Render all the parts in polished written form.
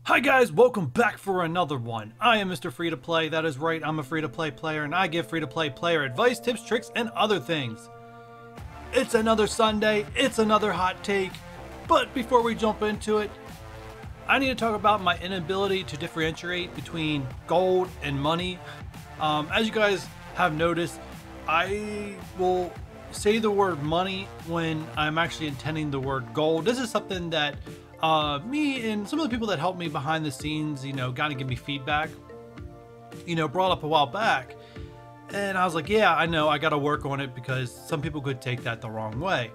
Hi guys, welcome back for another one. I am Mr. Free to Play. That is right, I'm a free to play player and I give free to play player advice, tips, tricks, and other things. It's another Sunday, it's another hot take, but before we jump into it, I need to talk about my inability to differentiate between gold and money. As you guys have noticed, I will say the word money when I'm actually intending the word gold. This is something that me and some of the people that helped me behind the scenes, got to give me feedback, brought up a while back. And I was like, yeah, I know, I got to work on it because some people could take that the wrong way.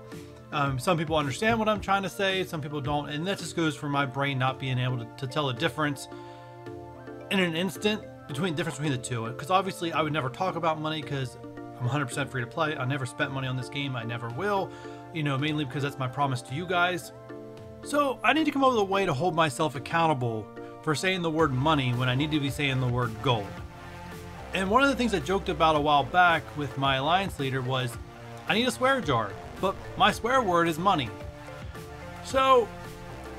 Some people understand what I'm trying to say, some people don't. And that just goes for my brain not being able to tell the difference in an instant between the two. Because obviously I would never talk about money because I'm 100% free to play. I never spent money on this game. I never will, mainly because that's my promise to you guys. So I need to come up with a way to hold myself accountable for saying the word money when I need to be saying the word gold. And one of the things I joked about a while back with my alliance leader was I need a swear jar, but my swear word is money. So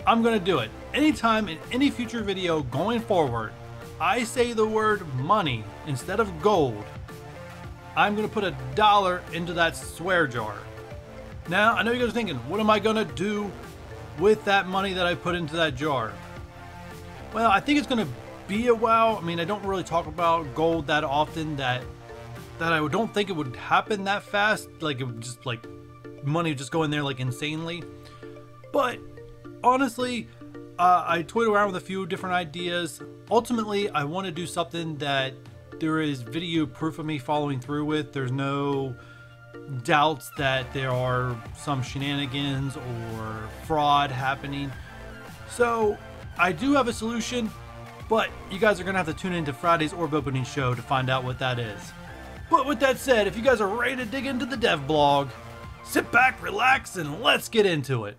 I'm gonna do it. Anytime in any future video going forward, I say the word money instead of gold, I'm gonna put $1 into that swear jar. Now, I know you guys are thinking, what am I gonna do with that money that I put into that jar? Well, I think it's gonna be a while. I mean, I don't really talk about gold that often, that I don't think it would happen that fast. Like, it would just, like, money would just go in there like insanely. But honestly, I toyed around with a few different ideas. Ultimately, I want to do something that there is video proof of me following through with. There's no doubts that there are some shenanigans or fraud happening. So I do have a solution, but you guys are gonna have to tune into Friday's orb opening show to find out what that is. But with that said, if you guys are ready to dig into the dev blog, sit back, relax, and let's get into it.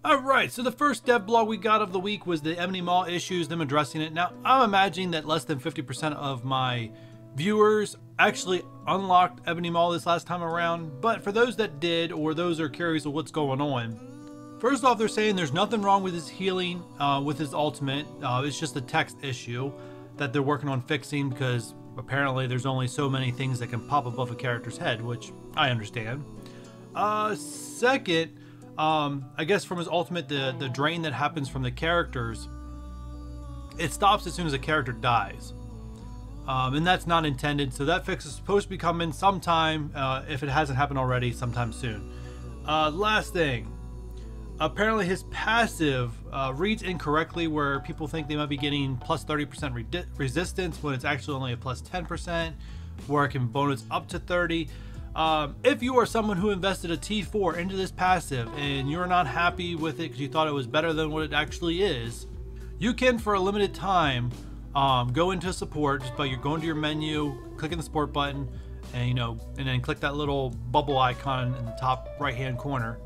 Alright, so the first dev blog we got of the week was the Ebony Maw Issues, them addressing it. Now, I'm imagining that less than 50% of my viewers actually unlocked Ebony Maw this last time around, but for those that did, or those are curious of what's going on, first off, they're saying there's nothing wrong with his healing, with his ultimate. It's just a text issue that they're working on fixing because apparently there's only so many things that can pop above a character's head, which I understand. Second, I guess from his ultimate, the drain that happens from the characters, it stops as soon as a character dies. And that's not intended, so that fix is supposed to be coming sometime, if it hasn't happened already, sometime soon. Last thing, apparently his passive reads incorrectly, where people think they might be getting plus 30% resistance when it's actually only a plus 10%, where it can bonus up to 30. If you are someone who invested a T4 into this passive and you're not happy with it because you thought it was better than what it actually is, you can, for a limited time, go into support just by going to your menu, clicking the support button, and and then click that little bubble icon in the top right hand corner,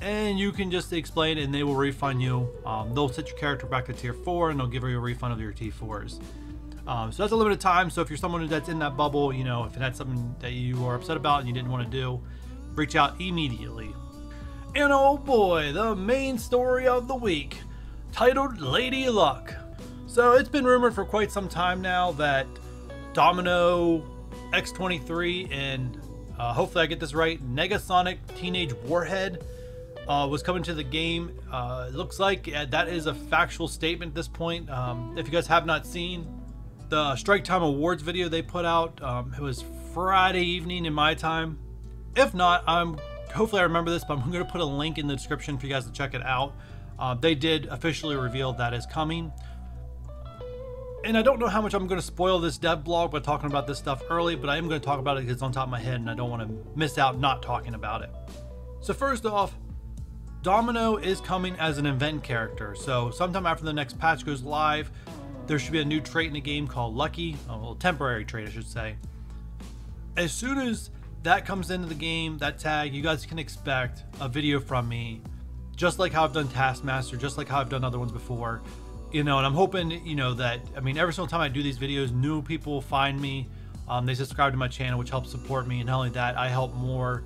and you can just explain it and they will refund you. They'll set your character back to tier 4 and they'll give you a refund of your T4s. So that's a limited time, so if you're someone that's in that bubble, if it had something that you are upset about and you didn't want to do, reach out immediately. And oh boy, the main story of the week, titled Lady Luck. So it's been rumored for quite some time now that Domino, X23, and hopefully I get this right, Negasonic Teenage Warhead was coming to the game. It looks like that is a factual statement at this point. If you guys have not seen the Strike Time Awards video they put out, it was Friday evening in my time. If not, hopefully I remember this, but I'm going to put a link in the description for you guys to check it out. They did officially reveal that is coming. And I don't know how much I'm going to spoil this dev blog by talking about this stuff early, but I am going to talk about it because it's on top of my head and I don't want to miss out not talking about it. So first off, Domino is coming as an event character. So sometime after the next patch goes live, there should be a new trait in the game called Lucky, a temporary trait I should say. As soon as that comes into the game, that tag, you guys can expect a video from me, just like how I've done Taskmaster, just like how I've done other ones before. And I'm hoping, that, every single time I do these videos, new people find me, they subscribe to my channel, which helps support me, and not only that, I help more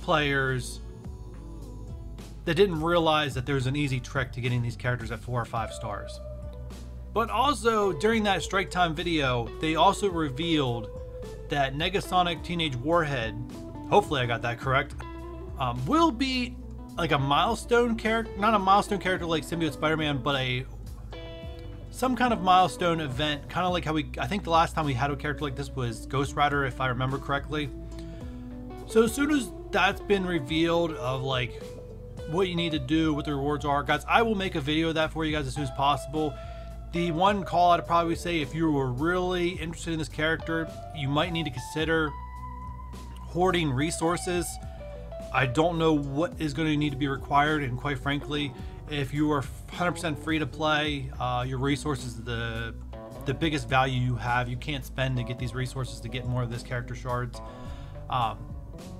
players that didn't realize that there's an easy trick to getting these characters at 4 or 5 stars. But also, during that Strike Time video, they also revealed that Negasonic Teenage Warhead, hopefully I got that correct, will be like a milestone character, not a milestone character like Symbiote Spider-Man, but some kind of milestone event, kind of like how I think the last time we had a character like this was Ghost Rider, if I remember correctly. So as soon as that's been revealed of like what you need to do, what the rewards are, guys, I will make a video of that for you guys as soon as possible. The one call I'd probably say, if you were really interested in this character, you might need to consider hoarding resources. I don't know what is going to need to be required, and quite frankly, if you are 100% free to play, your resources are the biggest value you have. You can't spend to get these resources to get more of this character shards.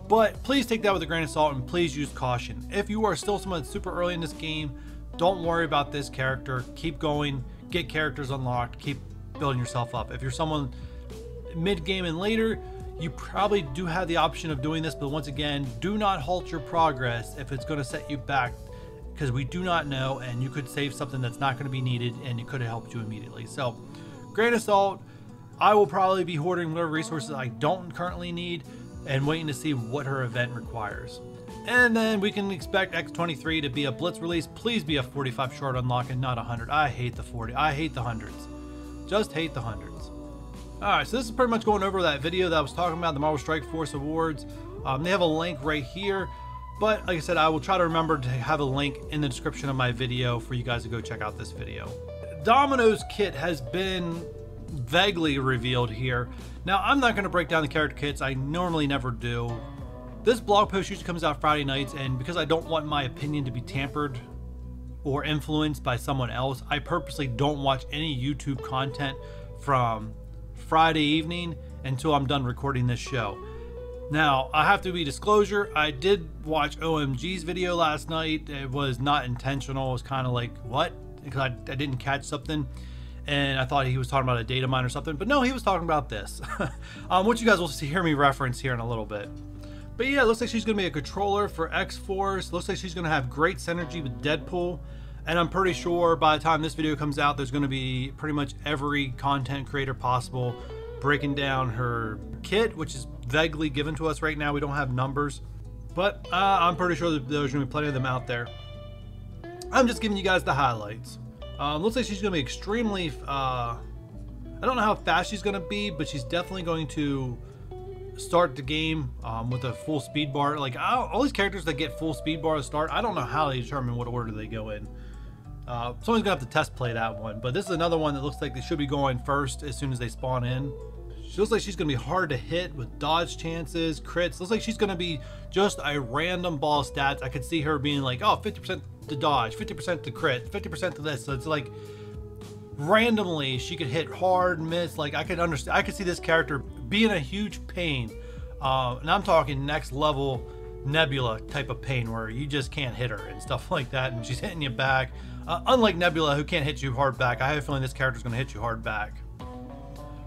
But please take that with a grain of salt, and please use caution. If you are still someone that's super early in this game, don't worry about this character. Keep going, get characters unlocked, keep building yourself up. If you're someone mid-game and later, you probably do have the option of doing this, but once again, do not halt your progress if it's going to set you back, because we do not know, and you could save something that's not going to be needed, and it could have helped you immediately. So, grain of salt. I will probably be hoarding whatever resources I don't currently need and waiting to see what her event requires. And then we can expect X23 to be a Blitz release. Please be a 45 shard unlock and not 100. I hate the 40. I hate the hundreds. Just hate the hundreds. Alright, so this is pretty much going over that video that I was talking about, the Marvel Strike Force Awards. They have a link right here, but like I said, I will try to remember to have a link in the description of my video for you guys to go check out this video. Domino's kit has been vaguely revealed here. Now, I'm not going to break down the character kits. I normally never do. This blog post usually comes out Friday nights, and because I don't want my opinion to be tampered or influenced by someone else, I purposely don't watch any YouTube content from Friday evening until I'm done recording this show. Now, I have to be disclosure, I did watch OMG's video last night. It was not intentional. It was kind of like, what? Because I didn't catch something, and I thought he was talking about a data mine or something, but no, he was talking about this. Which you guys will hear me reference here in a little bit. But yeah, it looks like she's going to be a controller for X-Force. Looks like she's going to have great synergy with Deadpool. And I'm pretty sure by the time this video comes out, there's going to be pretty much every content creator possible breaking down her kit, which is vaguely given to us right now. We don't have numbers, but I'm pretty sure that there's going to be plenty of them out there. I'm just giving you guys the highlights. Looks like she's going to be extremely, I don't know how fast she's going to be, but she's definitely going to start the game with a full speed bar. Like all these characters that get full speed bar to start, I don't know how they determine what order they go in. Someone's gonna have to test play that one, but this is another one that looks like they should be going first as soon as they spawn in. She looks like she's gonna be hard to hit with dodge chances, crits. Looks like she's gonna be just a random ball of stats. I could see her being like, oh, 50% to dodge, 50% to crit, 50% to this. So it's like randomly she could hit hard, miss. Like I could see this character being a huge pain, and I'm talking next level Nebula type of pain where you just can't hit her and stuff like that, and she's hitting you back. Unlike Nebula, who can't hit you hard back, I have a feeling this character's going to hit you hard back.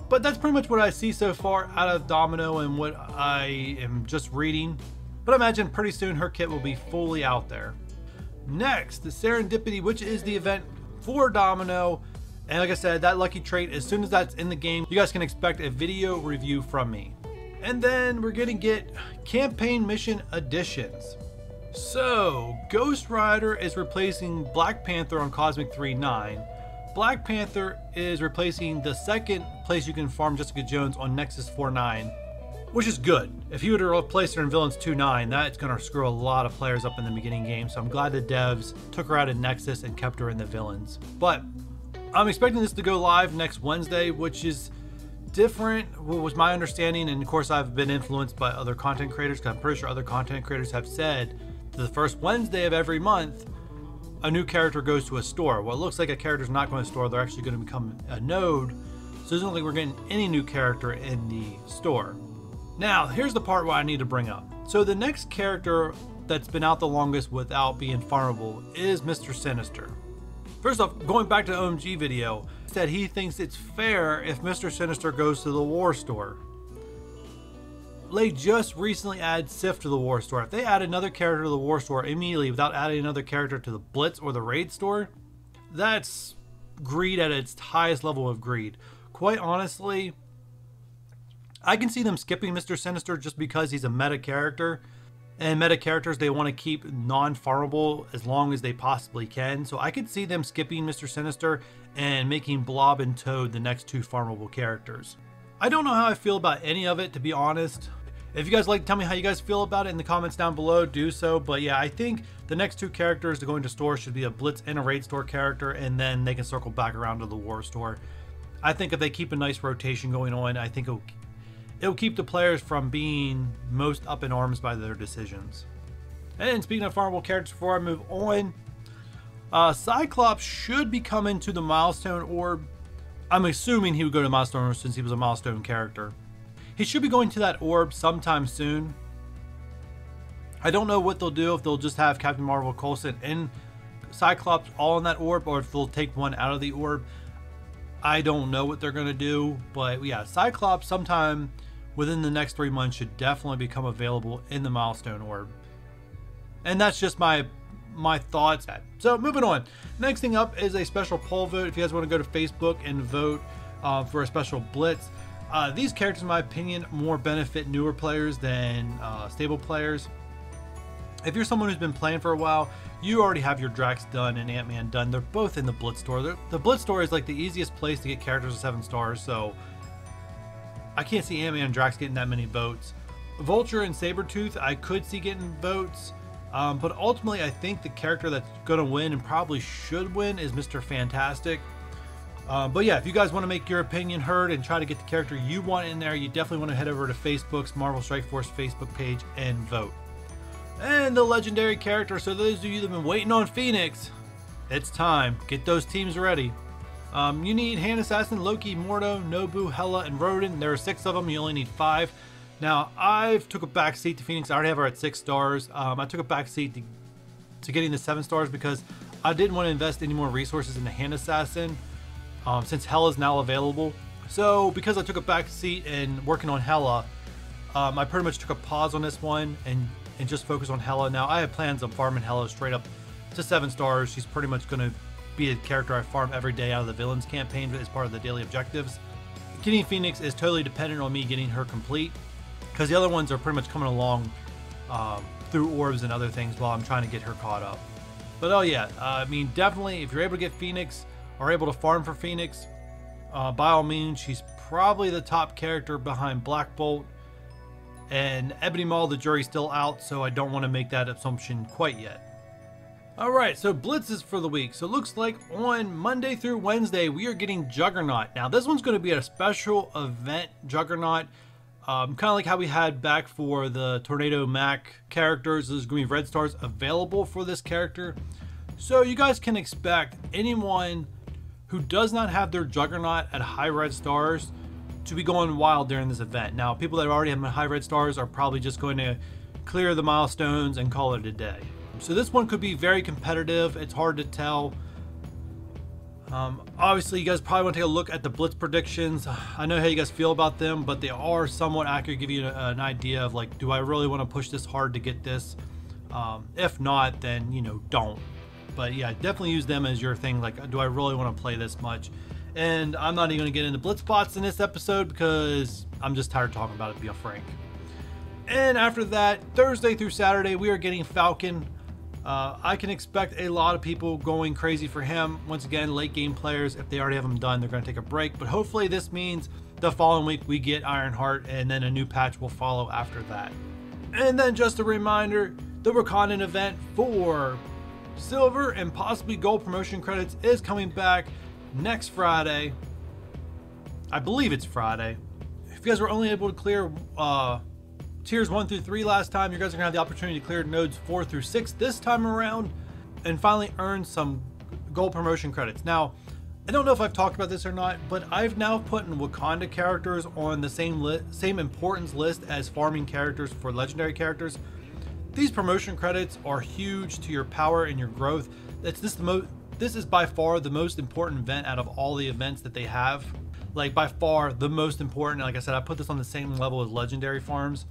But that's pretty much what I see so far out of Domino and what I am just reading. But I imagine pretty soon her kit will be fully out there. Next, the Serendipity, which is the event for Domino. And like I said, that lucky trait, as soon as that's in the game, you guys can expect a video review from me. And then we're going to get campaign mission additions. So, Ghost Rider is replacing Black Panther on Cosmic 3-9. Black Panther is replacing the second place you can farm Jessica Jones on Nexus 4-9, which is good. If you were to replace her in Villains 2-9, that's going to screw a lot of players up in the beginning game, so I'm glad the devs took her out of Nexus and kept her in the Villains. But I'm expecting this to go live next Wednesday, which is different, what was my understanding, and of course I've been influenced by other content creators, because I'm pretty sure other content creators have said the first Wednesday of every month a new character goes to a store. Well, it looks like a character's not going to a store, they're actually going to become a node, so it doesn't look like we're getting any new character in the store. Now here's the part where I need to bring up. So the next character that's been out the longest without being farmable is Mr. Sinister. First off, going back to the OMG video, said he thinks it's fair if Mr. Sinister goes to the war store. they just recently added Sif to the War Store. If they add another character to the War Store immediately without adding another character to the Blitz or the Raid Store, that's greed at its highest level of greed. Quite honestly, I can see them skipping Mr. Sinister just because he's a meta character. And meta characters, they want to keep non-farmable as long as they possibly can. So I could see them skipping Mr. Sinister and making Blob and Toad the next 2 farmable characters. I don't know how I feel about any of it, to be honest. If you guys like, tell me how you guys feel about it in the comments down below, do so. But yeah, I think the next 2 characters to go into store should be a Blitz and a Raid Store character, and then they can circle back around to the War Store. I think if they keep a nice rotation going on, I think it'll keep the players from being most up in arms by their decisions. And speaking of farmable characters, before I move on, Cyclops should be coming to the Milestone Orb. I'm assuming he would go to the Milestone Orb since he was a Milestone character. He should be going to that orb sometime soon. I don't know what they'll do, if they'll just have Captain Marvel, Coulson, and Cyclops all in that orb, or if they'll take one out of the orb. I don't know what they're going to do, but yeah, Cyclops sometime within the next 3 months should definitely become available in the Milestone Orb. And that's just my thoughts. So moving on, next thing up is a special poll vote. If you guys want to go to Facebook and vote for a special Blitz, these characters in my opinion more benefit newer players than stable players. If you're someone who's been playing for a while, you already have your Drax done and Ant-Man done. They're both in the Blitz Store. The Blitz Store is like the easiest place to get characters of 7 stars, so I can't see Ant-Man and Drax getting that many votes. Vulture and Sabretooth, I could see getting votes, but ultimately I think the character that's going to win and probably should win is Mr. Fantastic. But yeah, if you guys want to make your opinion heard and try to get the character you want in there, you definitely want to head over to Facebook's Marvel Strike Force Facebook page and vote. And the legendary character, so those of you that have been waiting on Phoenix, it's time. Get those teams ready. You need Hand Assassin, Loki, Mordo, Nobu, Hela, and Rodin. There are 6 of them. You only need 5. Now, I've took a back seat to Phoenix. I already have her at 6 stars. I took a back seat to getting the 7 stars because I didn't want to invest any more resources in the Hand Assassin since Hela's now available. So, because I took a back seat and working on Hela, I pretty much took a pause on this one and just focus on Hela. Now, I have plans on farming Hela straight up to 7 stars. She's pretty much going to be a character I farm every day out of the Villains campaign as part of the daily objectives. Getting Phoenix is totally dependent on me getting her complete, because the other ones are pretty much coming along through orbs and other things while I'm trying to get her caught up. But oh yeah, I mean, definitely if you're able to get Phoenix or able to farm for Phoenix, by all means, she's probably the top character behind Black Bolt. And Ebony Maw, the jury's still out, so I don't want to make that assumption quite yet. Alright, so blitzes for the week. So it looks like on Monday through Wednesday, we are getting Juggernaut. Now, this one's going to be a special event Juggernaut. Kind of like how we had back for the Tornado Mac characters. There's going to be red stars available for this character. So you guys can expect anyone who does not have their Juggernaut at high red stars to be going wild during this event. Now, people that already have high red stars are probably just going to clear the milestones and call it a day. So this one could be very competitive. It's hard to tell. Obviously, you guys probably want to take a look at the Blitz predictions. I know how you guys feel about them, but they are somewhat accurate, give you an idea of like, do I really want to push this hard to get this? If not, then, you know, don't. But yeah, definitely use them as your thing. Like, do I really want to play this much? And I'm not even going to get into Blitz spots in this episode because I'm just tired of talking about it, to be frank. And after that, Thursday through Saturday, we are getting Falcon. I can expect a lot of people going crazy for him. Once again, late game players, if they already have him done, they're going to take a break. But hopefully this means the following week we get Ironheart, and then a new patch will follow after that. And then just a reminder, the Wakandan event for silver and possibly gold promotion credits is coming back next Friday. I believe it's Friday. If you guys were only able to clear tiers 1 through 3 last time, you guys are gonna have the opportunity to clear nodes 4 through 6 this time around and finally earn some gold promotion credits. Now, I don't know if I've talked about this or not, but I've now put in Wakanda characters on the same importance list as farming characters for legendary characters. These promotion credits are huge to your power and your growth. This is by far the most important event out of all the events that they have. Like, by far the most important. Like I said, I put this on the same level as legendary farms.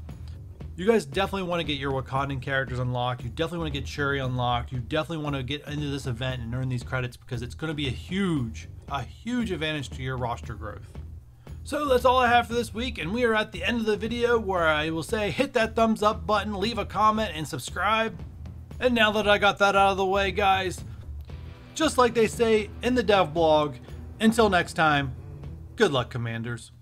You guys definitely want to get your Wakandan characters unlocked. You definitely want to get Shuri unlocked. You definitely want to get into this event and earn these credits because it's going to be a huge advantage to your roster growth. So that's all I have for this week, and we are at the end of the video where I will say hit that thumbs up button, leave a comment, and subscribe. And now that I got that out of the way, guys, just like they say in the dev blog, until next time, good luck, Commanders.